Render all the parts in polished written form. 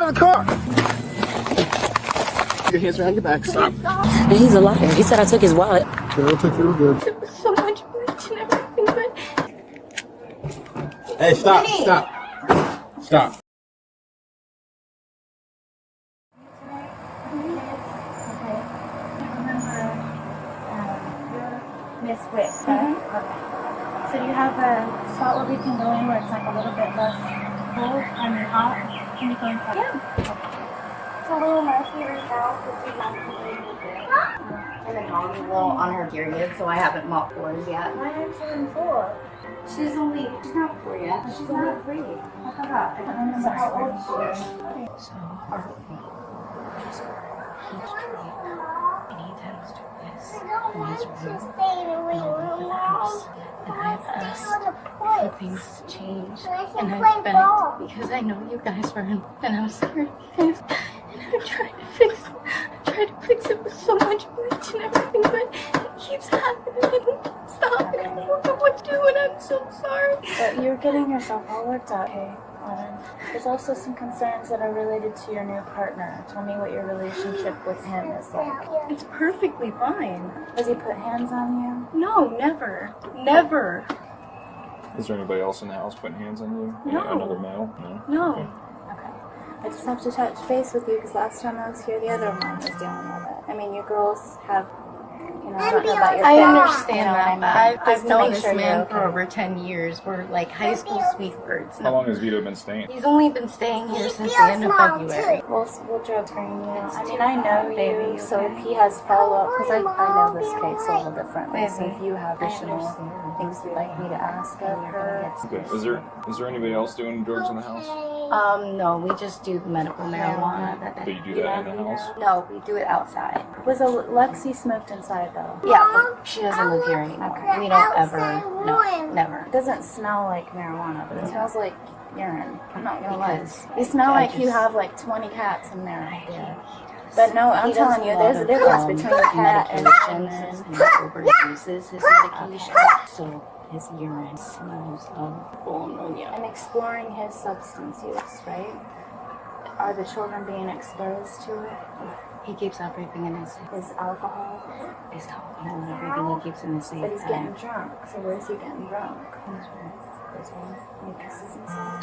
my car! Your hands behind your back. Stop. And he's a liar. He said I took his wallet. Girl, took you good. There was so much bleach and everything, but... Hey, stop, stop. Stop. Miss Wick, right? Okay. So do you have a spot where we can go in where it's like a little bit less cold and hot? Can you go inside? Yeah. Okay. It's a little messy right now because we have to leave it. And then Mom's a little on her period, so I haven't mopped floors yet. Why aren't you in 4? She's not 4 yet. She's only 3. I forgot. I don't remember how old she is. So our just huge tree. And he tends to this in his room for the house. And I've asked for things to change. And I've begged because I know you guys were in, and I'm sorry, you guys. And I'm trying to fix it. I'm trying to fix it with so much bleach and everything, but it keeps happening and it won't stop. And I don't know what to do, and I'm so sorry. But you're getting yourself all worked out, hey? There's also some concerns that are related to your new partner. Tell me what your relationship with him is like. It's perfectly fine. Does he put hands on you? No, never. Never. Is there anybody else in the house putting hands on you? No. Another male? No. Okay. I just have to touch base with you because last time I was here, the other mom was dealing with it. I mean, you girls have, you know, I don't know about your I family, understand you know what I that. mean? I've Just to known make this sure man you're for okay. over 10 years. We're like high school sweethearts. How long has Vito been staying? He's only been staying here since the end of February. We'll drug train you. I mean, I know you, so if he has follow-up, because I know this case a little differently, so if you have additional things you'd like me to ask of her. Okay. Is there anybody else doing drugs in the house? No, we just do the medical marijuana. But you do that in the house? No, we do it outside. Was Lexi smoked inside, though? Yeah, but she doesn't live here anymore. We don't ever, no, never. It doesn't smell like marijuana, but it smells like urine. I'm not gonna lie. Because You smell like you have like 20 cats in there. But no, I'm telling you, there's a difference between a cat and medications. He overdoses his medication, so his urine smells of ammonia. and exploring his substance use, right? Are the children being exposed to it? He keeps everything in his His alcohol? alcohol and everything he keeps in his safe. But he's getting drunk. So where's he getting drunk? This one. He pisses himself.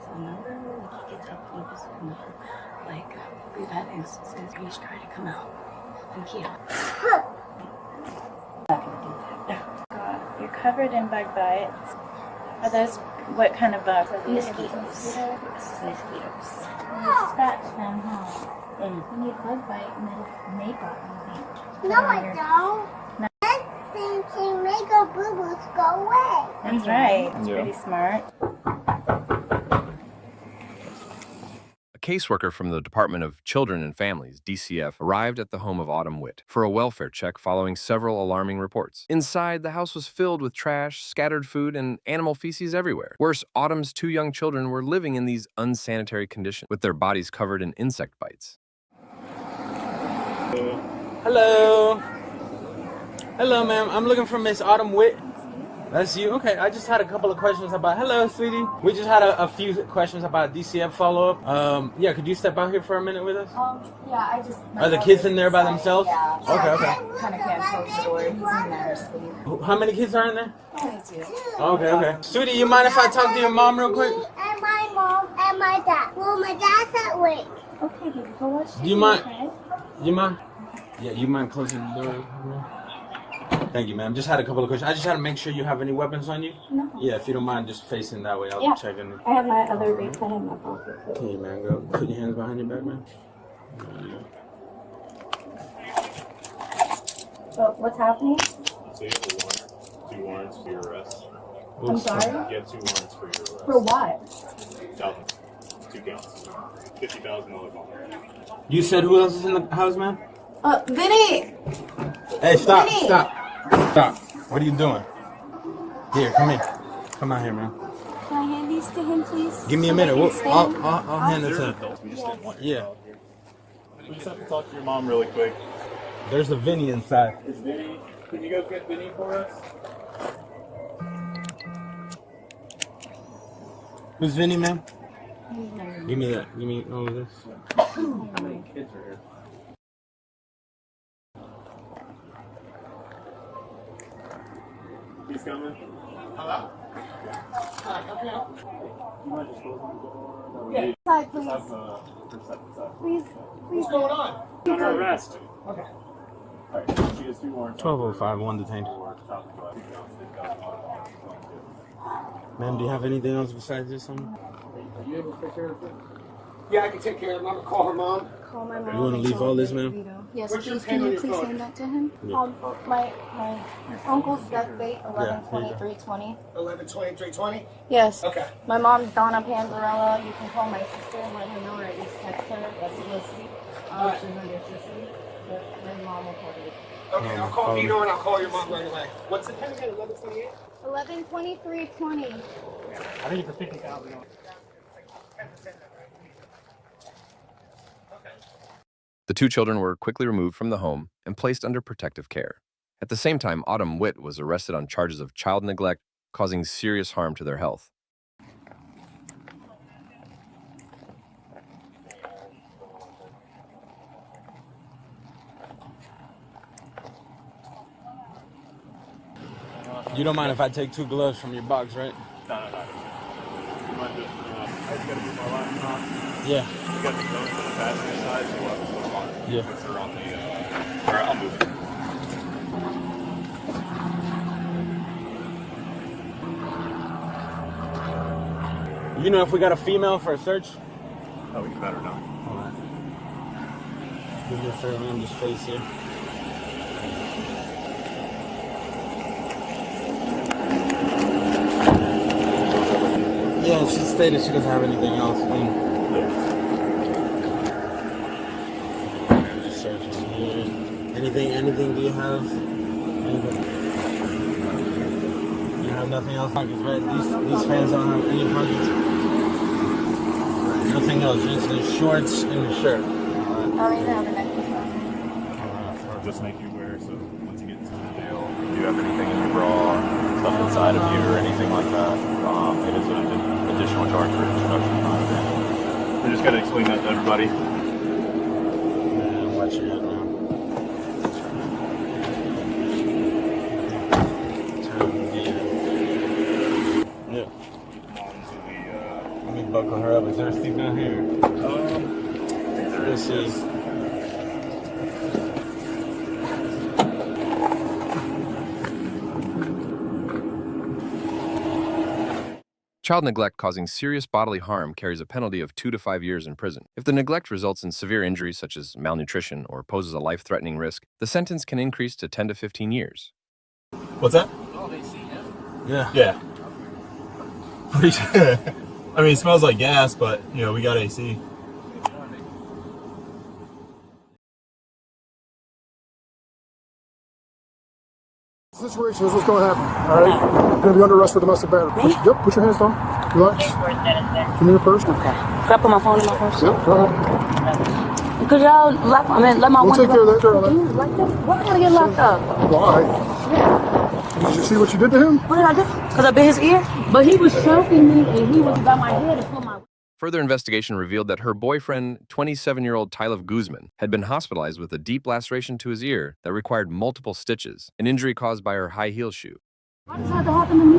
So remember, like he gets up and he pisses himself. Like we've had instances where he's tried to come out and he God, you're covered in bug bites. Are those, what kind of bugs? Are these mosquitoes. Mosquitoes. You scratch them, huh? You need bug bite makeup. No, I don't. That thing can make our boo-boos go away. That's right. That's Yeah. pretty smart. A caseworker from the Department of Children and Families, DCF, arrived at the home of Autumn Witt for a welfare check following several alarming reports. Inside, the house was filled with trash, scattered food, and animal feces everywhere. Worse, Autumn's 2 young children were living in these unsanitary conditions, with their bodies covered in insect bites. Hello. Hello, ma'am. I'm looking for Miss Autumn Witt. That's you? Okay, I just had a couple of questions about... Hello, sweetie. We just had a few questions about DCF follow-up. Yeah, could you step out here for a minute with us? Yeah, I just... Are the kids in there by themselves? Yeah. Okay. Kind of can't close the door. He's in there asleep. How many kids are in there? Only 2. Okay. Sweetie, you mind if I talk to your mom real quick? And my mom and my dad. Well, my dad's at work. Okay, baby, go watch Do you mind? You mind? Yeah, you mind closing the door? Thank you, ma'am. Just had a couple of questions. I just had to make sure you have any weapons on you. No. Yeah, if you don't mind, just facing that way. I'll check in. I have my other vape pen in my pocket. Here, man. Go. Put your hands behind your back, man. So, what's happening? So you have a warrant, 2 warrants for your arrest. I'm sorry? You have 2 warrants for your arrest. For what? 2 counts. $50,000 bond. You said who else is in the house, man? Vinny! Hey, stop, Vinny! stop. What are you doing? Here, come here. Come out here, man. Can I hand these to him, please? Give me a minute. I'll hand it to him. We just didn't want Yeah. We just have to talk to your mom really quick. There's a Vinny inside. Is Vinny? Can you go get Vinny for us? Who's Vinny, man? Give me that. Give me all of this. How many kids are here? He's coming. Hello? Side, please. Please. What's going on? Under arrest. Okay. Alright, she has 2 warrants. 12:05, 1 detained. Ma'am, do you have anything else besides this one? Are you able to take care of it? Yeah, I can take care of it. I'm going to call her mom. Call my mom. You want to leave all this, ma'am? Yes, What's your please. pen Can on you your please phone? hand that to him? Yeah. My uncle's death date 11/23/20. 11/23/20? Yes. Okay. My mom's Donna Panzarella. You can call my sister and let her know, or at least text her. That's Felicity. She's under sister. But my mom will call you. Okay, I'll call Vito and I'll call your mom right away. What's the pen again? 11/28? 11/23/20. I think it's a 50,000. The 2 children were quickly removed from the home and placed under protective care. At the same time, Autumn Witt was arrested on charges of child neglect, causing serious harm to their health. You don't mind if I take 2 gloves from your box, right? No. You might just, I just gotta move my laptop. Yeah. You got the phones on the passenger side, so we'll have to put them on. Yeah. If they're on the, alright, I'll move it. You know if we got a female for a search? Oh, you better not. Alright. Give me a fair around this face here. Yeah, she stated she doesn't have anything else. Just searching here. Anything do you have? Anything? You have nothing else? Pockets, right? These pants don't have any pockets. Nothing else, just the shorts and the shirt. I don't even have a necklace on. Or just make you wear, so once you get into the jail, if you have anything in your bra, stuff inside of you or anything like that, it is an additional charge for introduction time. We just gotta explain that to everybody. Yeah, watch your head now. Yeah. Let me buckle her up. Is there a seat down here? Let's see. Child neglect causing serious bodily harm carries a penalty of 2 to 5 years in prison. If the neglect results in severe injuries such as malnutrition or poses a life-threatening risk, the sentence can increase to 10 to 15 years. What's that? Yeah. Yeah. I mean, it smells like gas, but, you know, we got AC. Situation is what's going to happen. All right? You're going to be under arrest for domestic battery. Yep, put your hands down. Relax. Give me your purse. Okay. Can I put my phone in my purse? Yep, go ahead. Could y'all let my We'll take care of that, girl. Like that? Why did I get locked up? Why? Did you see what you did to him? What did I do? Because I bit his ear? But he was choking me and he was by my head and put my... Further investigation revealed that her boyfriend, 27-year-old Tyler Guzman, had been hospitalized with a deep laceration to his ear that required multiple stitches, an injury caused by her high-heel shoe. Why does it have to happen to me?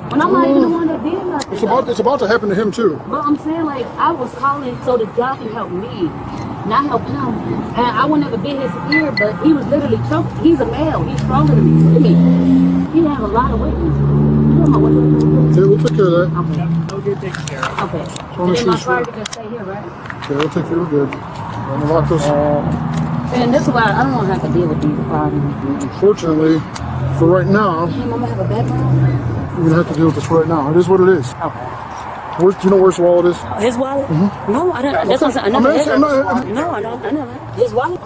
When I'm not even the one that did nothing. It's about to happen to him, too. But I'm saying, like, I was calling so that God can help me, not help him. And I would never bit his ear, but he was literally choking. He's a male. He's stronger than me. Look at me. He has a lot of weight. You know my weight. Yeah, we'll take care of that. Okay. I'll get taken care of. Okay. wanna And then my see car can just stay here, right? Yeah, we'll take care of it good. I'm going to lock this. And this is why I don't want to have to deal with these problems. Unfortunately, for right now, Hey, Mama, have a bedroom? we're going to have to deal with this right now. It is what it is. Okay. Do you know where his wallet is? His wallet? No, I don't. That's what I'm saying. I never had I'm- No, I don't. I never. His wallet?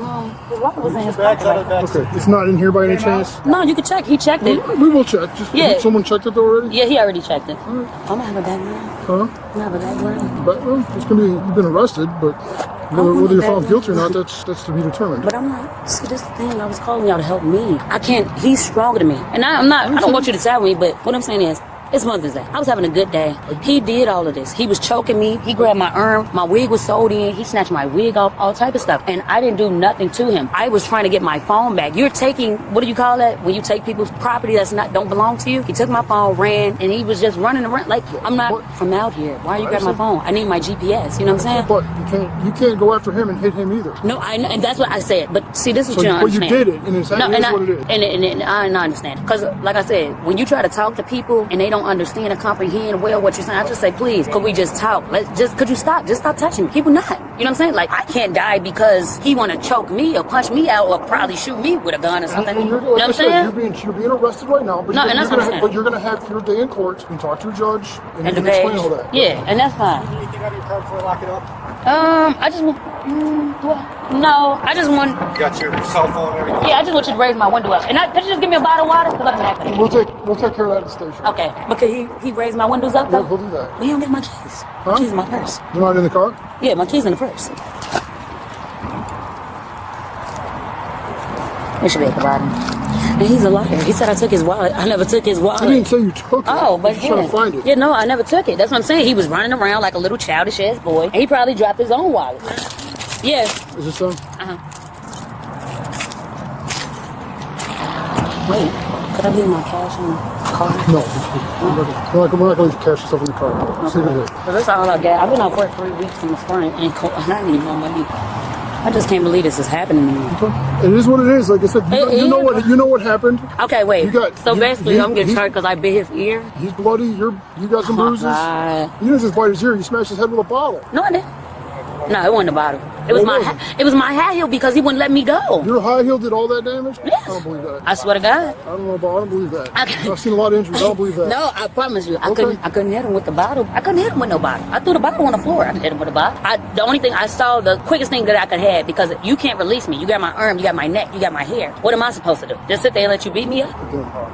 His wallet was in his pocket. Okay, it's not in here by any chance? No, you can check. He checked it. We will check. Just, Yeah. Someone checked it already? Yeah, he already checked it. I'm gonna have a background. Huh? I'm gonna have a background. But, well, it's going to be, you've been arrested, but whether you're found guilty or not, that's to be determined. But I'm like, see, this is the thing. I was calling y'all to help me. I can't. He's stronger than me, and I don't want you to side with me. But what I'm saying is, It's Mother's Day. I was having a good day. He did all of this. He was choking me. He grabbed my arm. My wig was sewed in. He snatched my wig off, all type of stuff. And I didn't do nothing to him. I was trying to get my phone back. You're taking, what do you call that? When you take people's property that's don't belong to you? He took my phone, ran, and he was just running around. Like, I'm not from out here. Why are you grabbing my phone? I need my GPS. You know what I'm saying? But you can't go after him and hit him either. No, and that's what I said. But see, this is what you don't But you understand. did it, and it's what it is. And I understand. Because, like I said, when you try to talk to people and they don't understand and comprehend well what you're saying, I just say, please, could we just talk? Could you stop? Just stop touching me. People not. You know what I'm saying? Like, I can't die because he want to choke me or punch me out or probably shoot me with a gun or something. You know what I'm saying? You're being arrested right now, but you're going to have your day in court and talk to a judge and you can explain all that. Yeah, and that's fine. Anything out of your car before I lock it up? I just want. No, I just want. You got your cell phone and everything? Yeah, I just want you to raise my window up. And could you just give me a bottle of water? Because I'm happy. We'll take care of that at the station. Okay, but could he raise my windows up though? Yeah, we'll do that. But he don't get my keys. My keys in my purse. You're not in the car? Yeah, my keys in the purse. It should be at the bottom. And he's a liar. He said I took his wallet. I never took his wallet. I didn't say you took it. Oh, but I'm trying to find it. Yeah, no, I never took it. That's what I'm saying. He was running around like a little childish ass boy. And he probably dropped his own wallet. Yeah. Is this done? Wait, could I leave my cash in the car? No. We're not going to leave cash and stuff in the car. Just leave it here. But that's all I got. I've been off work 3 weeks in the spring and I need more money. I just can't believe this is happening to me. It is what it is. Like I said, you know what happened. Okay, wait. Basically, I'm getting charged because I bit his ear. He's bloody. You got some bruises. You didn't just bite his ear. You smashed his head with a bottle. No, I didn't. No, it wasn't a bottle. It was my high heel because he wouldn't let me go. Your high heel did all that damage? Yes. I don't believe that. I swear to God. I don't believe that. Okay. I've seen a lot of injuries. I don't believe that. No, I promise you. I couldn't hit him with the bottle. I couldn't hit him with no bottle. I threw the bottle on the floor. I didn't hit him with a bottle. The only thing I saw, the quickest thing that I could have, because you can't release me. You got my arm, you got my neck, you got my hair. What am I supposed to do? Just sit there and let you beat me up?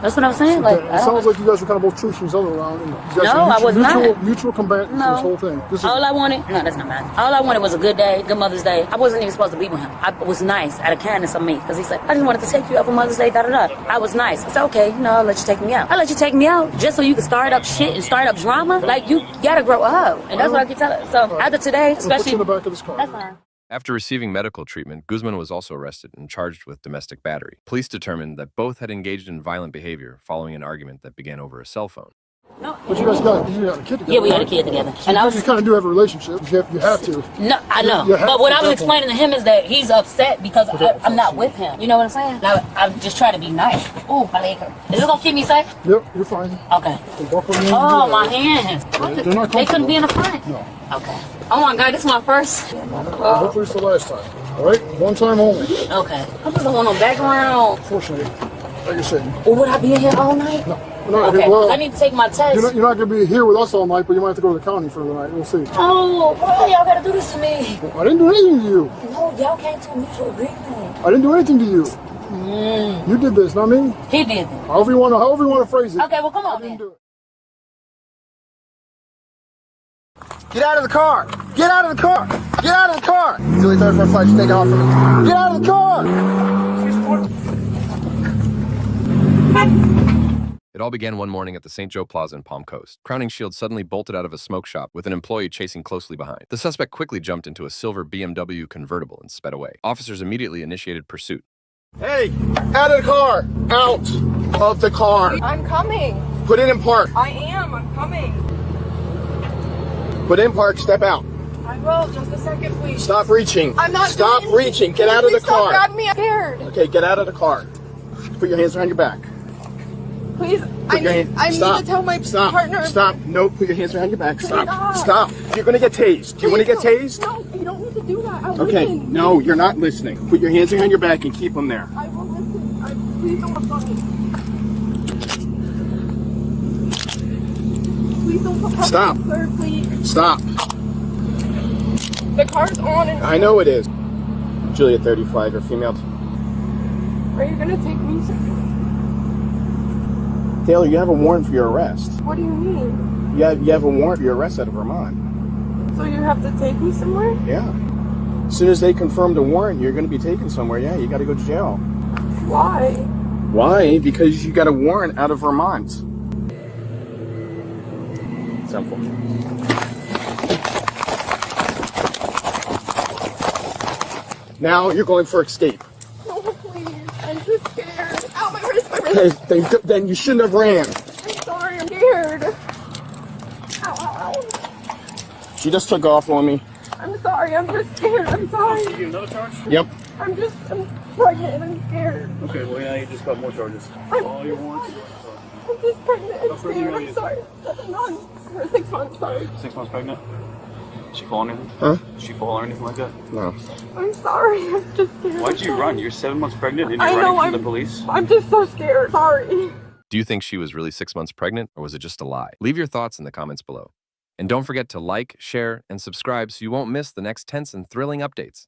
That's what I'm saying. Like, it sounds like you guys were kind of both truthing each other around. And you guys I was not. Mutual combatants in this whole thing. All I wanted, no, that's not mine. All I wanted was a good day, good Mother's Day. I wasn't even supposed to be with him. I was nice out of kindness of me because he said, I just wanted to take you out for Mother's Day, da-da-da. I was nice. I said, okay, I'll let you take me out. I'll let you take me out just so you can start up shit and start up drama. Like, you gotta grow up. And that's what I keep telling. So after today, especially, put you in the back of this car. That's fine. After receiving medical treatment, Guzman was also arrested and charged with domestic battery. Police determined that both had engaged in violent behavior following an argument that began over a cell phone. No. But you guys got a kid together. Yeah, we had a kid together. So you kind of do have a relationship. You have to. No, I know. But what I was explaining to him is that he's upset because I'm not with him. You know what I'm saying? Now, I'm just trying to be nice. Ooh, my leg hurt. Is this going to keep me safe? Yep, you're fine. Okay. Oh, my hands. They're not they couldn't be in the front? No. Okay. Oh, my God, this is my first. Hopefully it's the last time. All right? One time only. Okay. I just don't want no background. Fortunately, like I said. Well, would I be in here all night? No. No, okay, well, I need to take my test. You're not going to be here with us all night, but you might have to go to the county for the night. We'll see. Oh, why y'all got to do this to me? I didn't do anything to you. No, y'all came to a mutual agreement. I didn't do anything to you. You did this, not me. He did this. However you want to phrase it. Okay, well, come on, I didn't do it. Get out of the car! Get out of the car! Get out of the car! Julie 34 flight, take off from me. Get out of the car! It all began one morning at the St. Joe Plaza in Palm Coast. Crowning Shield suddenly bolted out of a smoke shop with an employee chasing closely behind. The suspect quickly jumped into a silver BMW convertible and sped away. Officers immediately initiated pursuit. Hey! Out of the car! Out of the car! I'm coming. Put it in park. I am. I'm coming. Put it in park. Step out. I will. Just a second, please. Stop reaching. I'm not. Stop reaching. Get out of the car. Stop grabbing me. I'm scared. Okay, get out of the car. Put your hands behind your back. Please. I need to tell my partner. Stop. No, put your hands behind your back. Stop. Stop. You're going to get tased. Do you want to get tased? No, you don't need to do that. I'll okay. Listen. No, you're not listening. Put your hands behind your back and keep them there. I will listen. Please don't fuck me. Please don't fuck me. Stop. Sir, please. Stop. The car's on. And I know it is. Julia 30 flagger, female. Are you going to take me? Taylor, you have a warrant for your arrest. What do you mean? You have a warrant for your arrest out of Vermont. So you have to take me somewhere? Yeah. As soon as they confirm the warrant, you're going to be taken somewhere. Yeah, you got to go to jail. Why? Why? Because you got a warrant out of Vermont. simple. Now you're going for escape. No, please. I'm just scared. Ow, my wrist, my wrist. Okay, then you shouldn't have ran. I'm sorry, I'm scared. Ow, ow, ow. She just took off on me. I'm sorry, I'm just scared. I'm sorry. You get another charge? Yep. I'm pregnant and I'm scared. Okay, well, yeah, you just got more charges. All your warrants. I'm just pregnant and pregnant scared. are I'm you? sorry. 7 months. Or 6 months, sorry. 6 months pregnant? Did she fall or anything? Huh? Did she fall or anything like that? No. I'm sorry. I'm just scared. Why'd you run? You're 7 months pregnant and you're I know, running from the police? I'm just so scared. Sorry. Do you think she was really 6 months pregnant, or was it just a lie? Leave your thoughts in the comments below. And don't forget to like, share, and subscribe so you won't miss the next tense and thrilling updates.